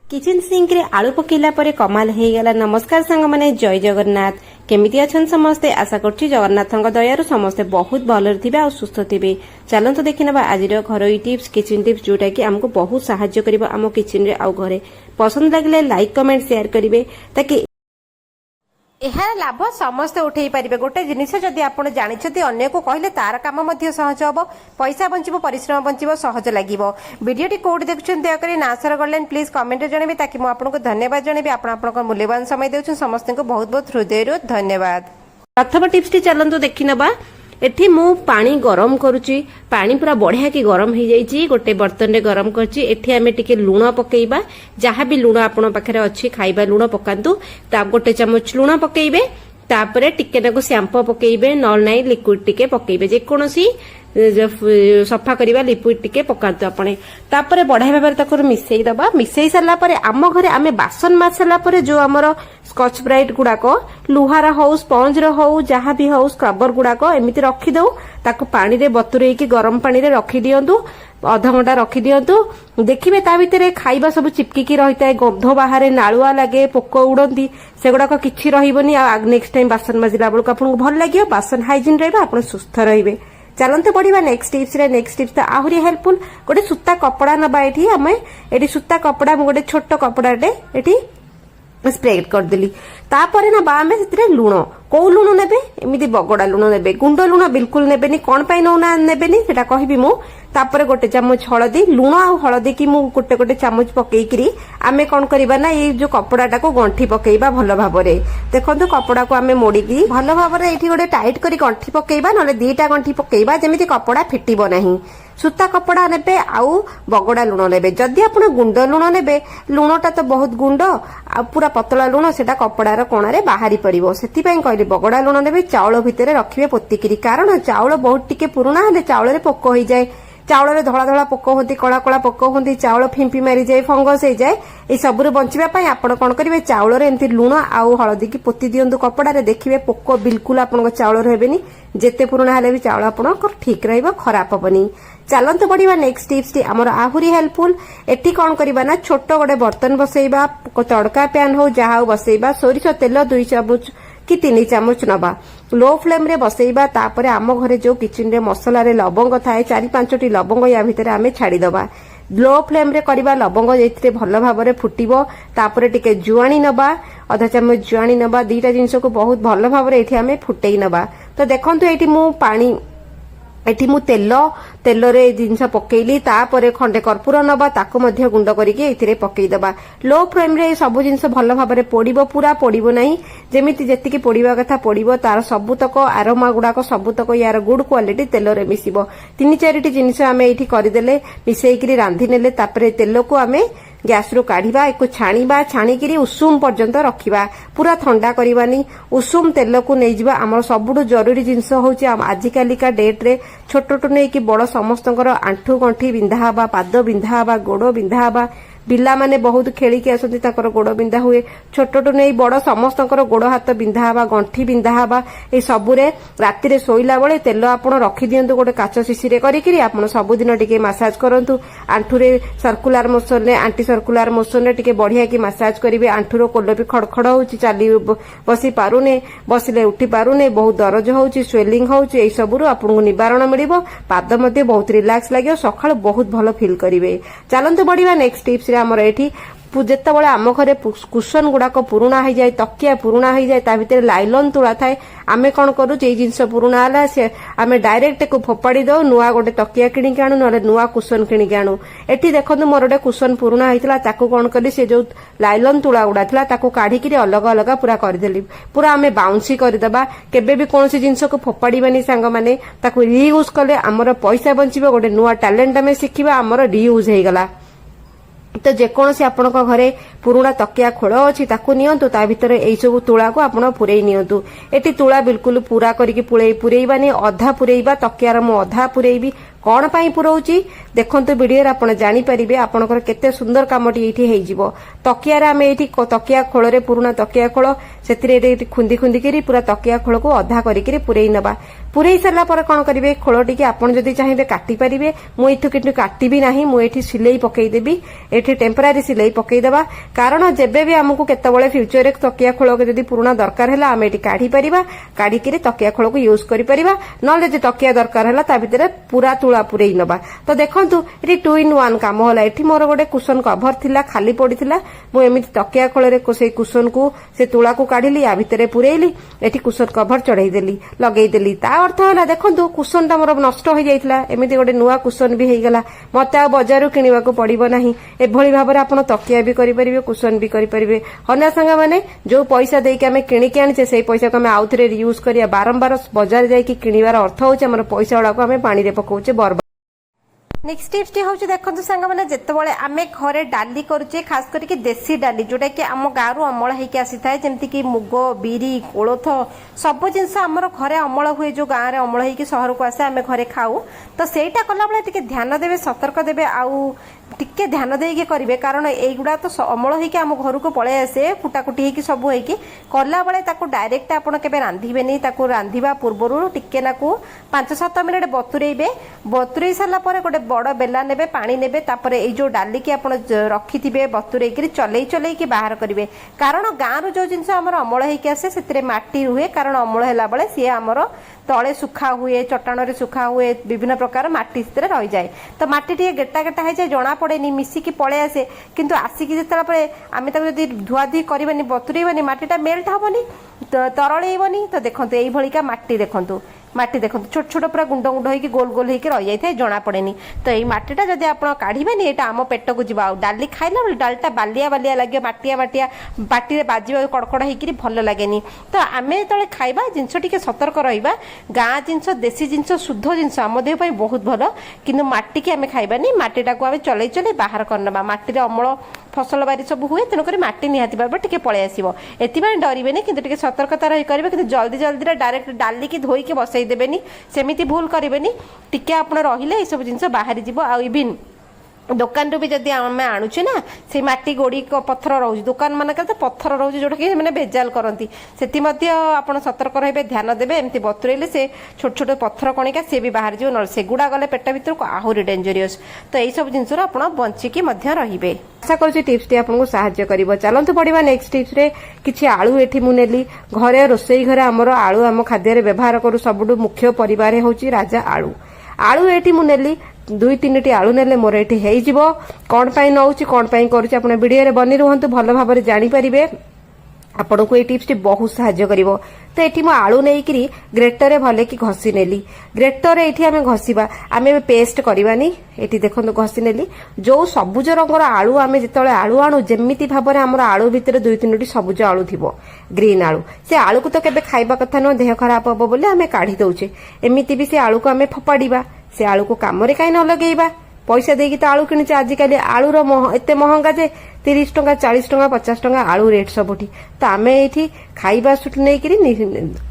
Kitchen sink रे आलू पकेला परे कमाल हो गला। नमस्कार सांग माने, जय जगन्नाथ। केमिति अछन समस्ते? आशा करछि जगन्नाथଙ୍କ दयारु समस्ते बहुत भलरे थिबे आ सुस्थ थिबे। चलंतु देखिनबा आजिर घरोई टिप्स, किचन टिप्स जोटा कि हमको बहुत सहाय्य करिवो आम किचन रे आ घरे। पसंद लागले लाइक कमेंट शेयर करिवे ताकि एहार लाभ समस्त उठेई पारिबे। गोटे जिनिस जदि आपण जानिछथि अन्य को कहले तार काम मध्ये सहज हबो, पैसा बंचिबो, परिश्रम बंचिबो, सहज लागिबो। वीडियोटी कोड देखुछन दया करी नासर गलेन प्लीज कमेंट रे जणेबे ताकि मु आपनको धन्यवाद जणेबे। आपण आपनको मूल्यवान समय देउछन, समस्त को बहुत बहुत हृदयरो धन्यवाद। प्रथम टिप्स टी चलंतु देखिनबा। एठी मु पानी गरम करूची। पानी पूरा बढ़िया की गरम हो जाइए। गोटे बर्तन रे गरम करची। एठी आमे टिके लूण पकेइबा। जहाँ भी लूण आपण पाखरे अछि खाइबा लूण पकांतु। ता गोटे चमच लूण पकेइबे। तापरे टिके नाको शैम्पू पकेइबे, नॉल नाइ लिक्विड टिके पकेइबे। जे कोनोसी सफा करिबा लिक्विड टिके पकांतु आपणे। तापरे बढ़िया भाबरे ताको मिसेई दबा। मिसेई सरला परे आम घरे आमे बासन माछला परे जो हमर स्कॉच ब्राइट गुडाको लुहार हो, स्पंज रो हो, जहाँ भी हो, स्क्रबर गुडाको एमिति रखी दउ। ताको पानी रे बतुरेई की गरम पानी रे रखी दियंतु। आधा घंटा रखी दियंतु। देखिबे ता भितरे खाइबा सब चिपकी की रहिताय, गंध बाहरे, नाळुआ लागे, पोको उडंती, सेगुडाको किछि रहिबोनी। आ नेक्स्ट टाइम बासन माजिला बेलको आपनको भल लागियो, बासन हाइजीन रहबा, आपण सुस्थ रहिबे। चलते पढ़ा नेक्स्ट टिप्स रे। नेक्स्ट टिप्स तो आहरी हेल्पफुल। गोटे सूता कपड़ा नबा। एठी आमे एठी सूता कपड़ा गोटे छोट कपड़ाटे एठी स्प्रेड करदेली। तापरे ना आमे सेतिरे लूण, को लूण नेबे? एमिति बगड़ा लूण नेबे, गुंड लूण बिल्कुल नेबेनी। कोन पई नौना नेबेनी सेटा कहबी मु। तापरे गोटे चमच हळदी, लूण आ हळदी की मु गोटे गोटे चमच पकेइकरी आमे कोन करिबा ना ए जो कपड़ाटा को गंठी पकेइबा भलो भाबरे। देखंतु कपड़ा को आमे मोड़ीकी भलो भाबरे एठी गोटे टाइट करी गंठी पकेइबा, नले दीटा गंठी पकेइबा जेमिति कपड़ा फिटिबो नाही। सूता कपड़ा नेबे आउ बगड़ा लूण नेबे। जदि आपण गुंड लूण नेबे, लूणटा तो बहुत गुंड आ पूरा पतला लूण, सेटा कपड़ार कोणारे बाहरी परिबो। सेति पई कहले बगड़ा लूण नेबे। चाउल भितरे रखिबे पोतिकिरी, कारण चाउल बहुत टिके पुराना हेले चाउल रे पोक होई जाय। चाउल रे धला धला पोक होती, कला कला पोक होती, चाउल फिंपी मारी जाए, फंगस हो जाए। ए सबुरे बंचिबा पई आपण कोन करिवे, चाउल रे एंती लूण आउ हळदी की पोती दियंतु कपड़ा रे। देखिबे पोक बिल्कुल आपनको चाउल रे हेबेनी। जेते पुराना हेले भी चाउल आपनको ठीक रहइबो, खराब हबनी। चलंतु पढ़िबा नेक्स्ट टिप्स टी हमर आहुरी हेल्पफुल। एठी कोन करिबा ना, छोट गोटे बर्तन बसैबा, तड़का पैन हो जहा बसैबा, सोरिष तेल 2 चामच कि 3 चामच नबा। लो फ्लेम रे बसैबा। तापरे आम घरे जो किचन रे मसला रे लवंग थाए 4-5टी लवंग या भितरे आमे छाड़ी दबा। लो फ्लेम रे करिबा। लवंग जेथिरे भलो भाबरे फुटिबो। तापरे टिके जुआणी नबा, आधा चमच जुआणी नबा। दीटा जिंस को बहुत भलो भाबरे एठी आमे फुटेई नबा। तो देखंतु एठी मु पानी, एठी मु तेल रे जिनस पकेइली। तापरे खंडे कर्पूर नबा, ताको मध्य गुंड करिके एथिरे पकेइ दबा। लो फ्लेम रे सब जिनस भलो भाबरे पोडिबो, पूरा पोडिबो नाही, जेमिति जेतिकी पोडिबा कथा पोडिबो। तार सबुतक आरोमा गुडाको सबुतक यार गुड क्वालिटी तेल रे मिसिबो। 3-4टी जिनिस आमे एठी करिदेले, मिसेइकरी रांधी नेले। तापरे तेल को आमे गैस रू काढ़िबा, एको छाणीबा, छाणीकरी उषुम पर्यंत रखिबा, पूरा ठंडा करिबानी। उषुम तेल को नै जिबा। हमर सबुठु जरूरी जिंस होउची आजिकालिका डेट रे छोटटु नै कि बड़ समस्तंकर आंठू गंठी बिंधा हबा, पाद बिंधा हबा, गोड़ बिंधा हबा। पिला माने बहुत खेलिकी आसती, ताकर गोड़ बिंधा हुए। छोटटु नै बड़ समस्तंकर गोड़ हाथ बिंधा हबा, गंठी बिंधा हबा। ए सबुरे राति रे सोइला बेले तेल आपण रखि दियंतु गोटे काच शिशी रे करिकरी आपण सबुदिन टिके मसाज करंतु। आंठू रे सर्कुलर मोशन रे, एंटी सर्कुलर मोशन रे टिके बढ़िया की मसाज करिवे। आंठू रो कोलो भी खड़खड़ होउची, चाली बसी पारुने, बसिले उठी पारुने, बहुत दरज होउची, स्वेलिंग होउची। ए सबुरु आपनको निवारण मिलिबो। पाद मध्ये बहुत रिलैक्स लागियो, सकाळ बहुत भलो फील करिवे। चलंतु बढ़िबा नेक्स्ट टिप्स रे। हमर एठी जेतेबेले आम घरे कुशन गुड़ाक पुराणा हो जाए, तकिया पुराणा हो जाए, ता भितर लाइलन तुला थाए, आमे कोन करू, जे जिंस पुराणा हला से आमे डायरेक्ट को फोपाड़ी दो, नुआ गोटे तकिया किनिक आणु, नले नुआ कुशन किनिक आणु। एठी देखंतु मोर गोटे कुशन पुराणा होइतला, ताको कोन कली, से जो लाइलन तुला गुडा थिला ताको काढिकरी अलग अलग पूरा करदेली। पूरा आमे बाउंसी करदेबा। केबे भी कोनसी जिंस को फोपाड़ीबानी सांग माने, ताको रीयूज कले हमर पैसा बंचिबो। गोटे नुआ टैलेंट आमे शिखिबा, हमर रीयूज हे गला। तो जेकोसी आपण घरे पुराणा तकिया खोल अच्छी ताकू नियंतु, ता भितर एई सब तुला को आपण पुरई नियंतु। एटी तुला बिल्कुल पूरा करिके पुरैबानी, अधा पुरैबा। तकियार मु अधा पुरैबी, कौन पाई पुरौची देखंतु वीडियो आपण जानि परिबे आपनकर केते सुंदर कामटी एठी हेइ जिवो तकिया रे आमे एठी तकिया खोल रे पुराना तकिया खोल सेतिरे खुंदी खुंदी करी पूरा तकिया खोल को अधा करी पुरई नबा पुरई सरला पर कोन करिवे खोलटी के आपण जदी चाहिबे काटी परिबे मु एठु किंतु काटिबी नाही मु एठी सिलाई पकई देबी एठी टेम्पररी सिलाई पकई देबा कारण जेबे भी हमकु केतेबेले फ्यूचर रे तकिया खोल के जदी पुराना दरकार हैला आमे एठी काढी परिबा काढी करी तकिया खोल को यूज करि परिबा नले जे तकिया दरकार हैला ता भितरे पूरा तुळा पुरई नबा तो देखंतु एठी 2 in 1 काम होला एठी मोर गोटे कुशन कवर थिला खाली पडिथिला मु एमिति तकिया खोल रे से कुशन को से तुळा को काढिली या भितरे पुरैली एठी कुशन कवर चढ़ाई देली लगेई देली ता अर्थ होला देखंतु कुशन ता मोर नष्ट हो जाइतला एमिति गोटे नुवा कुशन भी हेई गेला मते आ बाजारु किनिबा को पड़िबो नाही एभली भाबरे आपण तकिया भी करि परिबे कुशन भी करि परिबे हन्या संगा माने जो पैसा देई के हमें किनि के आनिचे सेई पैसा को हमें आउथरे यूज करिया बारंबार बाजार जाई कि किनिबार अर्थ होचे हमर पैसा वाला को हमें पानी रे पकोचे बर्बाद नेक्स्ट टिप्स टी होची देखंतु संग माने जेतेबेले आमे घरे डाली करूचे खास करके देसी डाली जोटा कि आम गाँव अमल होइके आसी थाए जेमति कि मुग बिरी कोळथ सब जिनस हमर घरे अमल हुए जो गाँव रे अमल होइके शहर को आसे आमे घरे खाऊ तो सेटा कला बेले टिके ध्यान देबे सतर्क देबे आउ टिके ध्यान देके करिवे कारण एगुडा तो अमल होइके आम घर को पळे आसे कुटाकुटी होइके सब होइके कला बेले ताको डायरेक्ट आपण केबे रांधिबेनी ताको रांधिबा पूर्वरु टिके नाकू 5-7 मिनिट बतुरेइबे बतुरेइ साला परे गोटे बड़ बेला नेबे पानी नेबे तापरे ए जो डाली की आपण रखिथिबे बतुरेइ करी चलेई की बाहर करिवे कारण गाँ रो जो जिंस हमर अमल होइके आसे सेतिरे माटी रुहे कारण अमल हैला बेले से हमर तले सुखा हुए चट्टाण रे सुखा हुए विभिन्न प्रकार माटी सेतिरे रहि जाय तो माटी टिके गेटा गेटा है जाय जणा पड़ेनी मिसिकी पळे आसे किंतु आसिकी जेतला परे आमे ताको जदी धुआ धुई करबेनी बतुरेइबनी माटीटा मेल्ट हबनी तरळेइबनी तो देखंतु एई भलिका माटी देखंतु छोट छोट पूरा गुंड गुंड होइकी गोल गोल होइकी रहि जाय थाए जणा पड़ेनी तो एई माटीटा जदी आपण काढिबेनी एटा आम पेट को जिबा डाली खाइला बेले डालटा बालिया बालिया लागे माटिया बाटी रे बाजिबा कड़कड़ होइकी भल लागेनी तो आमे तळे खाइबा जिंस टिके सतर्क रहिबा गाँ जिंस देसी जिंस शुद्ध जिंस आम देह पई बहुत भल किंतु माटी की आमे खाइबानी माटीटा को आमे चलेई बाहर करनबा माटी रे अमल फसल बारी सब हुए तेणुक माटी निहाती भाव टिके पळे आसीबो एतिबा डरिबेनी किंतु टिके सतर्कता रहि करिवे किंतु जल्दी जल्दी डायरेक्ट डाली की धोई के बसई देबेनी सेमिति भूल करिवेनी टिके आपण रहिले ए सब जिंस बाहरी जिवो आ इबिन दुकान रू भी जदि आम आणुचे ना से माटी गोड़ी पत्थर रोज दुकान मानक तो पत्थर रोज जोटा कि मैंने भेजाल करती से आप सतर्क रहे ध्यान देवे एमती बतुरेले से छोट छोट पत्थर कणिका सी भी बाहर जीव सेगुड़ा गले पेट भर को आहरी डेंजरियस तो यही सब जिनस आप बंचिकी रे आशा करुँच टिप्स टी आपको साहाय्य कर चलतु पड़ा नेक्स्ट टिप्स रे किसी आलू एठी मु नेली घरे रोसई घरे आमर आलू आम खाद्य व्यवहार करू सबुठु मुख्य परिवार होची राजा आलू आलू एठी मु नेली 2-3टी आलू नेले मोर एठी हेइ जिवो कोन पई नउची कोन पई करूची आपण वीडियो रे बनी रहंतु भलो भाबरे जानि परिबे आपण को ए टिप्स टी बहुत सहाय्य करिवो तो एठी मो आलू नै करी ग्रेटर रे भले की घसी नेली ग्रेटर रे एठी हमें घसीबा हमें पेस्ट करबानी एठी देखंतु घसी नेली जो सबुज रंगर आलू हमें जेतले आलू आणु जेमिति भाबरे हमर आलू भितरे 2-3टी सबुज आलू थिबो ग्रीन आलू से आलू को तो केबे खाइबा कथा न देह खराब हबो बोले हमें काढी दउचे एमिति भी से आलू को हमें फपाडीबा से आलू को काम रे काई न लगेइबा पैसा देकी तो आलू किणुचे आजिकल आलूर एत महंगा जे 30 टंका 40 टंका 50 टंका आलू रेट सबुठी तो आमे एठी खाइबा सुट नै करी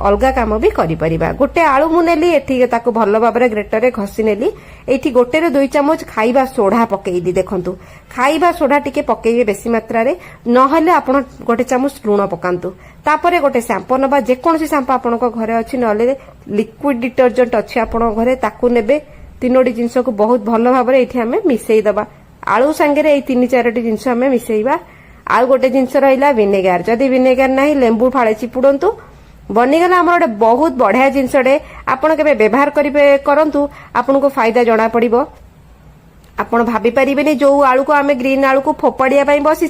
अलगा काम भी करि परिबा गोटे आलू मु नेली एठी ताको भलो भाबरे ग्रेटर रे घसी नेली एठी गोटे रे 2 चामच खाइबा सोडा पकेइली देखंतु खाइबा सोडा टिके पकेइबे बेसी मात्रा रे न हले आपण गोटे चामच लूण पकांतु तापरे गोटे शैम्पू नबा जे कोनसी शैम्पू आपनको घरे अछि नले लिक्विड डिटर्जेंट अछि आपण घरे ताकू नेबे 3टी जिनस को बहुत भल भाव में मिसई दबा आलू सांगे 3-4टी जिनस आम मिसईबा आउ गोटे जिनस रहा विनेगार जदि विनेगार ना लेंबू फाड़े चिपुड़ंतु बनीगला आम गोटे बहुत बढ़िया जिनसटे आपड़ के व्यवहार करंतु आपन को फायदा जना पड़ो आपण भाभी पारिबेनी जो आलू को आमे ग्रीन आलू को फोपाड़िया बसी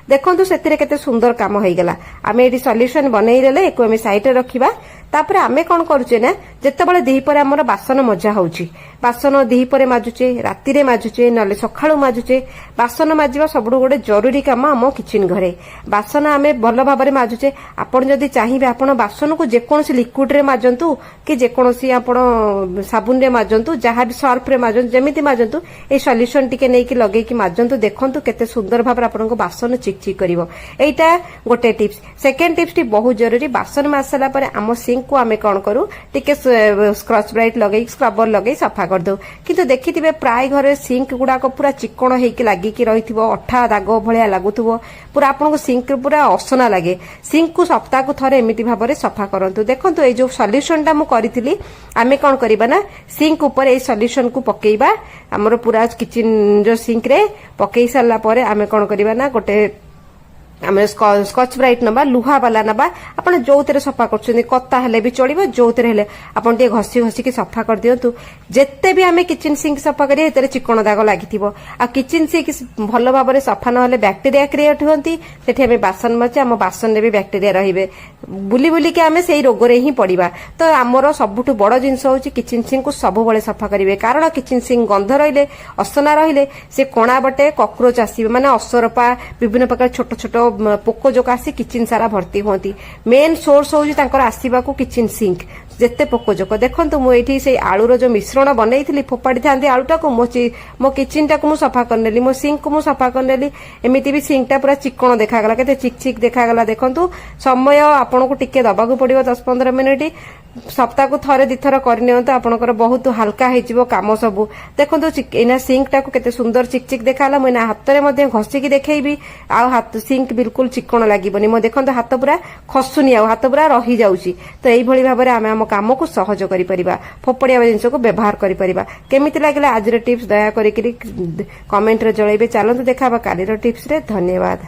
देखु से सुंदर काम हो गला आम ये सल्यूशन बनईले एक साइड रखा तापर आमे कौन करुचे ना जितेबाला दीपर आमर बासन मजा होची बासन दीपर माजुचे राति रे माजुचे नले सखाळु माजुचे बासन माजिबा सबुठु गोटे जरूरी काम आम किचन घरे बासन आमे भल भाबरे माजुचे आपण जदि चाहिबे आपण बासन को जेकोसी लिक्विड रे माजंतु कि जेकोसी आपण साबुन रे माजंतु जहाँ भी सर्फ रे माजंतु जेमिति माजंतु ए सल्यूशन टिके नेकी लगेकी माजंतु देखंतु केते सुंदर भाबरे आपनको बासन चिकचिक करिवो एटा गोटे टिप्स सेकेंड टिप्स टी बहुत जरूरी बासन मासला परे आम सिंक को आमे कोन करू टिके स्क्रच ब्राइट लगेई स्क्रबर लगेई सफा करदो किंतु देखिथिबे प्राय घरे सिंक गुडाक पूरा चिकण हेकी लागिकी रहिथिबो अठा दाग भलिया लागुथुबो पूरा आपनको सिंक पूरा असना लागे सिंक को सप्ताह को थरे एमिति भाबरे सफा करंतु देखंतु ए जो सॉल्यूशन टा मु करिथिली आमे कोन करबा ना सिंक ऊपर ए सॉल्यूशन को पकेइबा हमर पूरा किचन जो सिंक रे पकेई सारला परे आमे कोन करबा ना गोटे आम स्कॉच ब्राइट नबा लुहा वाला नबा आपण जोउतरे सफा करछन कत्ता हेले भी चलिबो जोउतरे हेले आपण टे घसी घसी के सफा कर दियंतु जेते भी आमे किचन सिंक सफा करिए हेतरे चिकण दाग लागिथिबो आ किचन सिंक भलो भाबरे सफा न होले बैक्टीरिया क्रिएट होंती सेठी आमे बासन मचे हम बासन रे भी बैक्टीरिया रहिबे बुली बुली के आमे सेही रोग रे ही पड़िबा तो हमरो सबुठु बड़ जिंस होची किचन सिंक को सब बळे सफा करिवे कारण किचन सिंक गंध रहिले असना रहिले से कोणा बटे कॉकरोच आसीबे माने असरपा विभिन्न प्रकार छोट छोट पोको जो आसी किचन सारा भर्ती होती मेन सोर्स होची तांकर आसीबा को किचन सिंक जेते पोको जोक देखंतु मु एठी से आलूर जो मिश्रण बनैथिली फोपाड़ी थांती आलूटा को मो किचन टा को मु सफा करनेली मो सिंक को मु सफा करनेली एमिति भी सिंक टा पूरा चिकण देखागला केते चिक चिक देखागला देखंतु समय आपन को टिके दबा को पड़िबो 10-15 मिनिट सप्ताह को थरे दिथर करनियंतु आपनकर बहुत हल्का हेजिबो काम सबु देखंतु एना सिंक टा को केते सुंदर चिक चिक देखाला मना हाथ रे मध्ये घसी की देखैबी आ हाथ सिंक बिल्कुल चिकण लागिबनी मो देखंतु हाथ पूरा खसुनी आ हाथ पूरा रही जाउची तो एई भली भाबरे आमे काम को सहज करि परिबा फोपड़िया जिंस को व्यवहार करि परिबा केमिति लागला आज टिप्स दया करी कमेंट रे जळैबे चलंतु देखाबा काली टिप्स रे धन्यवाद।